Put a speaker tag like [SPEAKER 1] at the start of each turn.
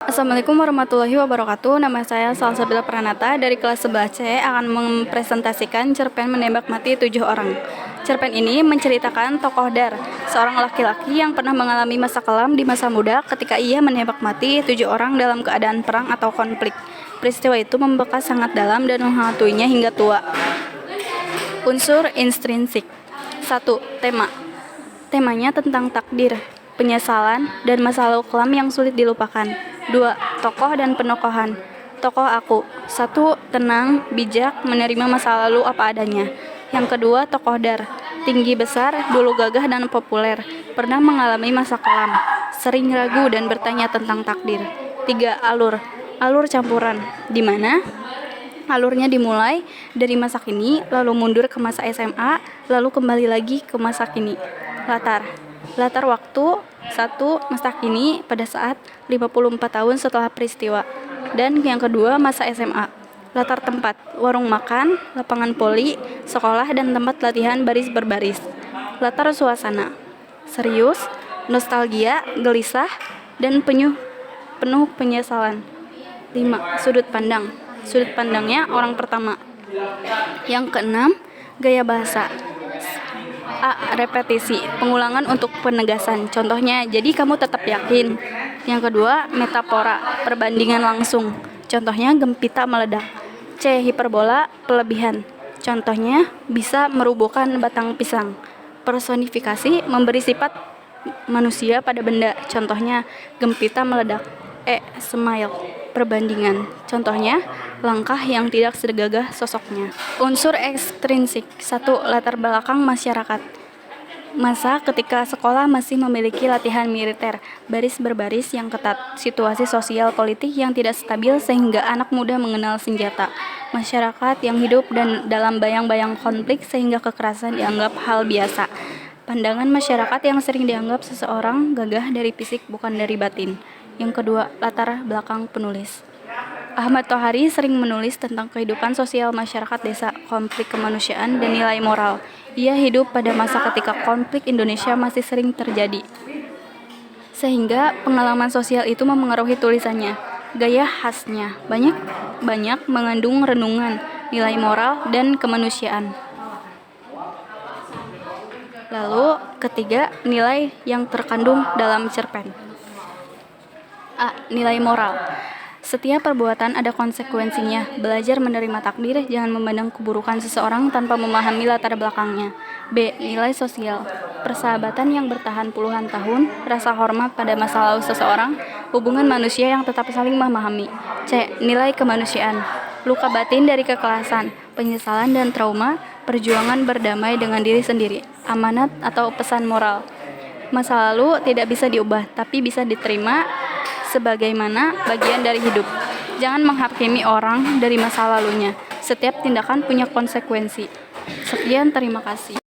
[SPEAKER 1] Assalamualaikum warahmatullahi wabarakatuh. Nama saya Salsabila Pranata dari kelas 11C akan mempresentasikan cerpen Menembak Mati 7 Orang. Cerpen ini menceritakan tokoh Dar, seorang laki-laki yang pernah mengalami masa kelam di masa muda ketika ia menembak mati 7 orang dalam keadaan perang atau konflik. Peristiwa itu membekas sangat dalam dan menghantuinya hingga tua. Unsur intrinsik. 1. Tema. Temanya tentang takdir, penyesalan, dan masa lalu kelam yang sulit dilupakan. 2. Tokoh dan penokohan. Tokoh aku. 1. Tenang, bijak, menerima masa lalu apa adanya. Yang kedua, tokoh Dar. Tinggi besar, dulu gagah dan populer. Pernah mengalami masa kelam. Sering ragu dan bertanya tentang takdir. 3. Alur. Alur campuran. Di mana? Alurnya dimulai dari masa kini, lalu mundur ke masa SMA, lalu kembali lagi ke masa kini. Latar. Latar waktu 1. Masa kini pada saat 54 tahun setelah peristiwa. Dan yang kedua, masa SMA. Latar tempat, warung makan, lapangan voli, sekolah, dan tempat latihan baris berbaris. Latar suasana, serius, nostalgia, gelisah, dan penuh penyesalan. 5. Sudut pandang. Sudut pandangnya orang pertama. Yang keenam, gaya bahasa. A. Repetisi, pengulangan untuk penegasan. Contohnya, jadi kamu tetap yakin. Yang kedua, metafora, perbandingan langsung. Contohnya, gempita meledak. C. Hiperbola, pelebihan. Contohnya, bisa merubuhkan batang pisang. Personifikasi, memberi sifat manusia pada benda. Contohnya, gempita meledak. E. Smile, perbandingan. Contohnya, langkah yang tidak segagah sosoknya. Unsur ekstrinsik. 1. Latar belakang masyarakat. Masa ketika sekolah masih memiliki latihan militer, baris berbaris yang ketat, situasi sosial politik yang tidak stabil sehingga anak muda mengenal senjata, masyarakat yang hidup dan dalam bayang-bayang konflik sehingga kekerasan dianggap hal biasa, pandangan masyarakat yang sering dianggap seseorang gagah dari fisik bukan dari batin. Yang kedua, latar belakang penulis. Ahmad Tohari sering menulis tentang kehidupan sosial masyarakat desa, konflik kemanusiaan, dan nilai moral. Ia hidup pada masa ketika konflik Indonesia masih sering terjadi, sehingga pengalaman sosial itu memengaruhi tulisannya. Gaya khasnya banyak mengandung renungan, nilai moral, dan kemanusiaan. Lalu ketiga, nilai yang terkandung dalam cerpen. A. Nilai moral. Setiap perbuatan ada konsekuensinya. Belajar menerima takdir, jangan memandang keburukan seseorang tanpa memahami latar belakangnya. B. Nilai sosial. Persahabatan yang bertahan puluhan tahun, rasa hormat pada masa lalu seseorang, hubungan manusia yang tetap saling memahami. C. Nilai kemanusiaan. Luka batin dari kekerasan, penyesalan dan trauma, perjuangan berdamai dengan diri sendiri, amanat atau pesan moral. Masa lalu tidak bisa diubah, tapi bisa diterima sebagaimana bagian dari hidup. Jangan menghakimi orang dari masa lalunya. Setiap tindakan punya konsekuensi. Sekian, terima kasih.